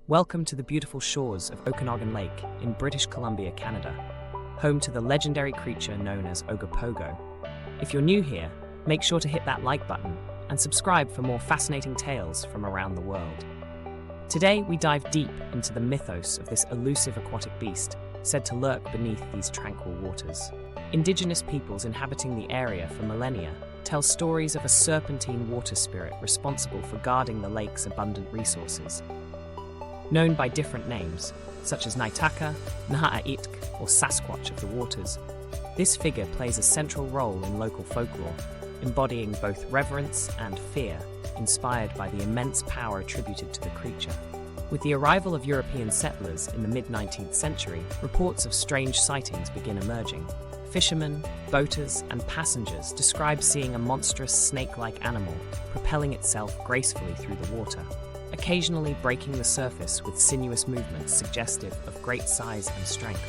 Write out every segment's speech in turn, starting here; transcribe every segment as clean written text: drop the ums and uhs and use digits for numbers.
Welcome to the beautiful shores of Okanagan Lake in British Columbia, Canada, home to the legendary creature known as Ogopogo. If you're new here, make sure to hit that like button and subscribe for more fascinating tales from around the world. Today, we dive deep into the mythos of this elusive aquatic beast, said to lurk beneath these tranquil waters. Indigenous peoples inhabiting the area for millennia tell stories of a serpentine water spirit responsible for guarding the lake's abundant resources. Known by different names, such as Naitaka, Naha'itk, or Sasquatch of the waters, this figure plays a central role in local folklore, embodying both reverence and fear, inspired by the immense power attributed to the creature. With the arrival of European settlers in the mid-19th century, reports of strange sightings begin emerging. Fishermen, boaters, and passengers describe seeing a monstrous snake-like animal propelling itself gracefully through the water, occasionally breaking the surface with sinuous movements suggestive of great size and strength.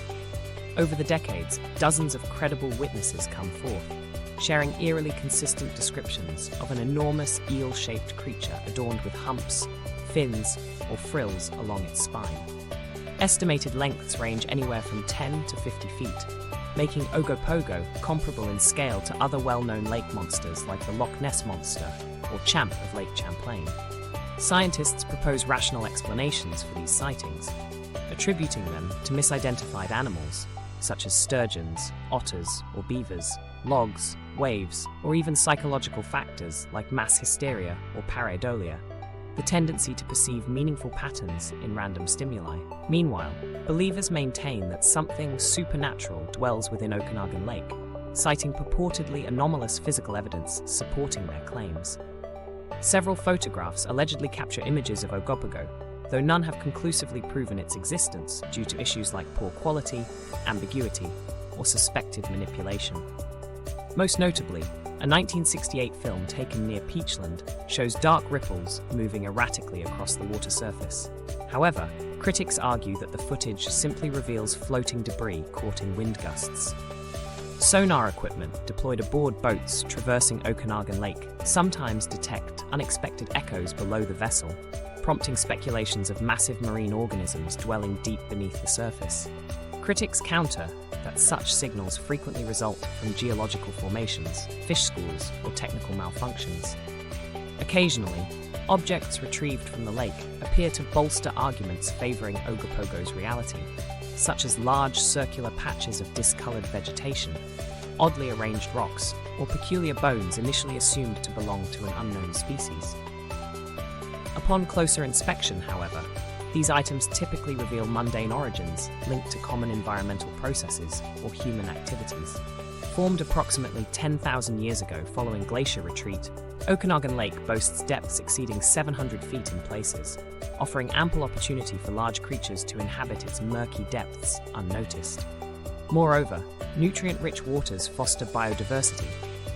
Over the decades, dozens of credible witnesses come forth, sharing eerily consistent descriptions of an enormous eel-shaped creature adorned with humps, fins, or frills along its spine. Estimated lengths range anywhere from 10 to 50 feet, making Ogopogo comparable in scale to other well-known lake monsters like the Loch Ness Monster or Champ of Lake Champlain. Scientists propose rational explanations for these sightings, attributing them to misidentified animals, such as sturgeons, otters, or beavers, logs, waves, or even psychological factors like mass hysteria or pareidolia, the tendency to perceive meaningful patterns in random stimuli. Meanwhile, believers maintain that something supernatural dwells within Okanagan Lake, citing purportedly anomalous physical evidence supporting their claims. Several photographs allegedly capture images of Ogopogo, though none have conclusively proven its existence due to issues like poor quality, ambiguity, or suspected manipulation. Most notably, a 1968 film taken near Peachland shows dark ripples moving erratically across the water surface. However, critics argue that the footage simply reveals floating debris caught in wind gusts. Sonar equipment deployed aboard boats traversing Okanagan Lake sometimes detect unexpected echoes below the vessel, prompting speculations of massive marine organisms dwelling deep beneath the surface. Critics counter that such signals frequently result from geological formations, fish schools, or technical malfunctions. Occasionally, objects retrieved from the lake appear to bolster arguments favoring Ogopogo's reality, such as large circular patches of discolored vegetation, oddly arranged rocks, or peculiar bones initially assumed to belong to an unknown species. Upon closer inspection, however, these items typically reveal mundane origins linked to common environmental processes or human activities. Formed approximately 10,000 years ago following glacier retreat, Okanagan Lake boasts depths exceeding 700 feet in places, offering ample opportunity for large creatures to inhabit its murky depths unnoticed. Moreover, nutrient-rich waters foster biodiversity,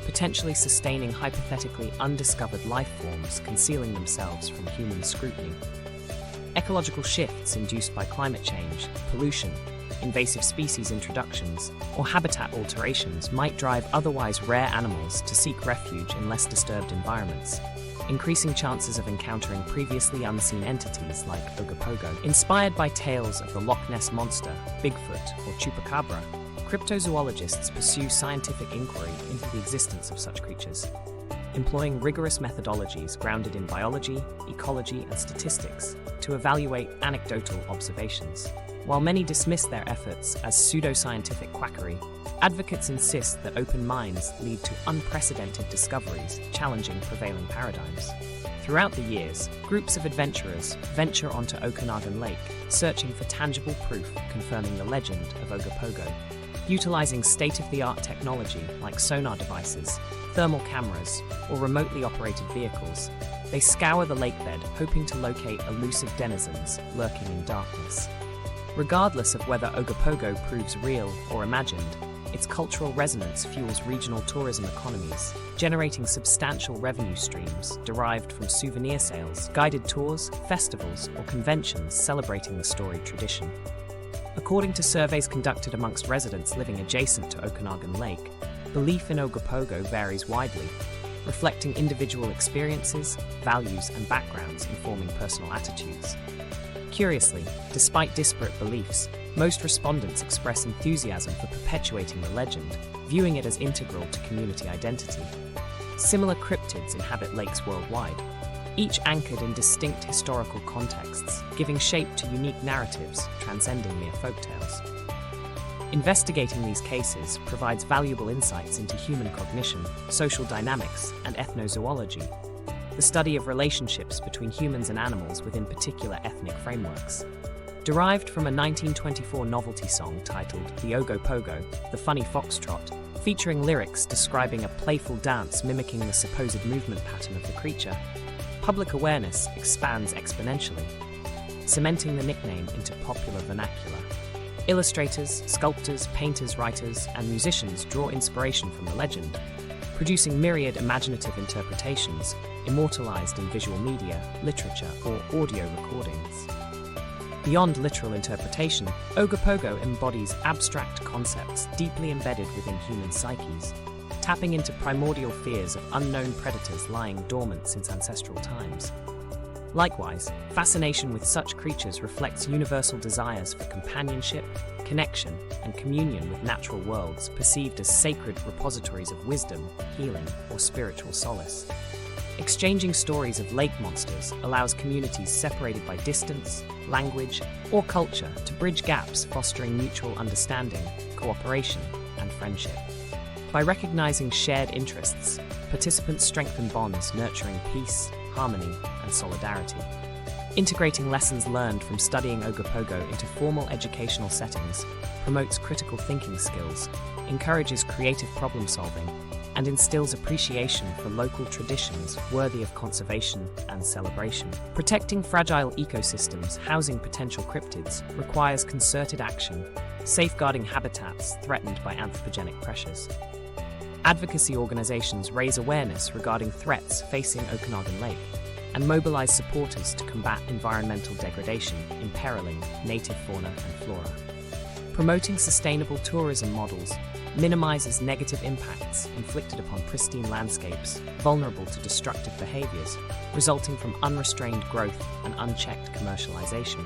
potentially sustaining hypothetically undiscovered life forms concealing themselves from human scrutiny. Ecological shifts induced by climate change, pollution, invasive species introductions, or habitat alterations might drive otherwise rare animals to seek refuge in less disturbed environments, increasing chances of encountering previously unseen entities like Ogopogo. Inspired by tales of the Loch Ness Monster, Bigfoot, or Chupacabra, cryptozoologists pursue scientific inquiry into the existence of such creatures, employing rigorous methodologies grounded in biology, ecology, and statistics to evaluate anecdotal observations. While many dismiss their efforts as pseudoscientific quackery, advocates insist that open minds lead to unprecedented discoveries challenging prevailing paradigms. Throughout the years, groups of adventurers venture onto Okanagan Lake, searching for tangible proof confirming the legend of Ogopogo. Utilizing state-of-the-art technology like sonar devices, thermal cameras, or remotely operated vehicles, they scour the lakebed hoping to locate elusive denizens lurking in darkness. Regardless of whether Ogopogo proves real or imagined, its cultural resonance fuels regional tourism economies, generating substantial revenue streams derived from souvenir sales, guided tours, festivals, or conventions celebrating the storied tradition. According to surveys conducted amongst residents living adjacent to Okanagan Lake, belief in Ogopogo varies widely, reflecting individual experiences, values, and backgrounds informing personal attitudes. Curiously, despite disparate beliefs, most respondents express enthusiasm for perpetuating the legend, viewing it as integral to community identity. Similar cryptids inhabit lakes worldwide, each anchored in distinct historical contexts, giving shape to unique narratives transcending mere folktales. Investigating these cases provides valuable insights into human cognition, social dynamics, and ethnozoology, the study of relationships between humans and animals within particular ethnic frameworks. Derived from a 1924 novelty song titled The Ogopogo, the Funny Foxtrot, featuring lyrics describing a playful dance mimicking the supposed movement pattern of the creature, public awareness expands exponentially, cementing the nickname into popular vernacular. Illustrators, sculptors, painters, writers, and musicians draw inspiration from the legend, producing myriad imaginative interpretations immortalized in visual media, literature, or audio recordings. Beyond literal interpretation, Ogopogo embodies abstract concepts deeply embedded within human psyches, tapping into primordial fears of unknown predators lying dormant since ancestral times. Likewise, fascination with such creatures reflects universal desires for companionship, connection, and communion with natural worlds perceived as sacred repositories of wisdom, healing, or spiritual solace. Exchanging stories of lake monsters allows communities separated by distance, language, or culture to bridge gaps, fostering mutual understanding, cooperation, and friendship. By recognizing shared interests, participants strengthen bonds nurturing peace, harmony, and solidarity. Integrating lessons learned from studying Ogopogo into formal educational settings promotes critical thinking skills, encourages creative problem solving, and instills appreciation for local traditions worthy of conservation and celebration. Protecting fragile ecosystems housing potential cryptids requires concerted action, safeguarding habitats threatened by anthropogenic pressures. Advocacy organizations raise awareness regarding threats facing Okanagan Lake and mobilize supporters to combat environmental degradation imperiling native fauna and flora. Promoting sustainable tourism models minimizes negative impacts inflicted upon pristine landscapes vulnerable to destructive behaviors resulting from unrestrained growth and unchecked commercialization.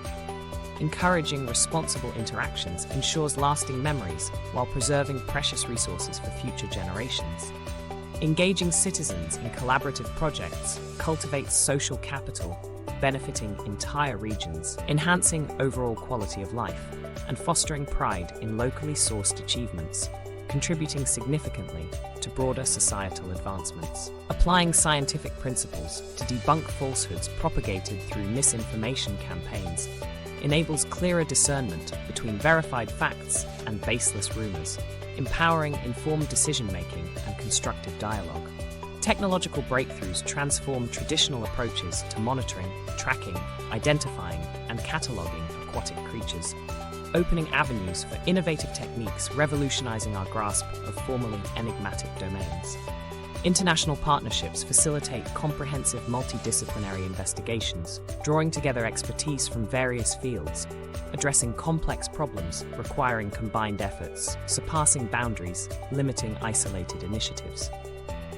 Encouraging responsible interactions ensures lasting memories while preserving precious resources for future generations. Engaging citizens in collaborative projects cultivates social capital, benefiting entire regions, enhancing overall quality of life, and fostering pride in locally sourced achievements, contributing significantly to broader societal advancements. Applying scientific principles to debunk falsehoods propagated through misinformation campaigns enables clearer discernment between verified facts and baseless rumors, empowering informed decision-making and constructive dialogue. Technological breakthroughs transform traditional approaches to monitoring, tracking, identifying, and cataloging aquatic creatures, opening avenues for innovative techniques revolutionizing our grasp of formerly enigmatic domains. International partnerships facilitate comprehensive multidisciplinary investigations, drawing together expertise from various fields, addressing complex problems requiring combined efforts, surpassing boundaries, limiting isolated initiatives.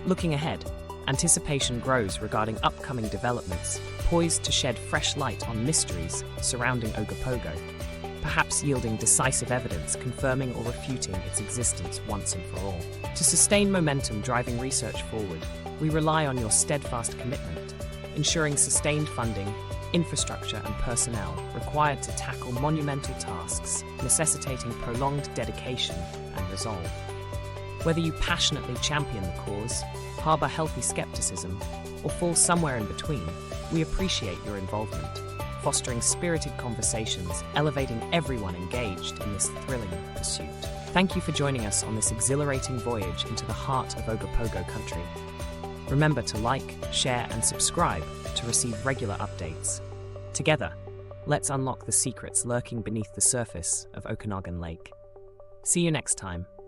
Looking ahead, anticipation grows regarding upcoming developments, poised to shed fresh light on mysteries surrounding Ogopogo, perhaps yielding decisive evidence confirming or refuting its existence once and for all. To sustain momentum driving research forward, we rely on your steadfast commitment, ensuring sustained funding, infrastructure, and personnel required to tackle monumental tasks, necessitating prolonged dedication and resolve. Whether you passionately champion the cause, harbor healthy skepticism, or fall somewhere in between, we appreciate your involvement, fostering spirited conversations, elevating everyone engaged in this thrilling pursuit. Thank you for joining us on this exhilarating voyage into the heart of Ogopogo country. Remember to like, share, and subscribe to receive regular updates. Together, let's unlock the secrets lurking beneath the surface of Okanagan Lake. See you next time.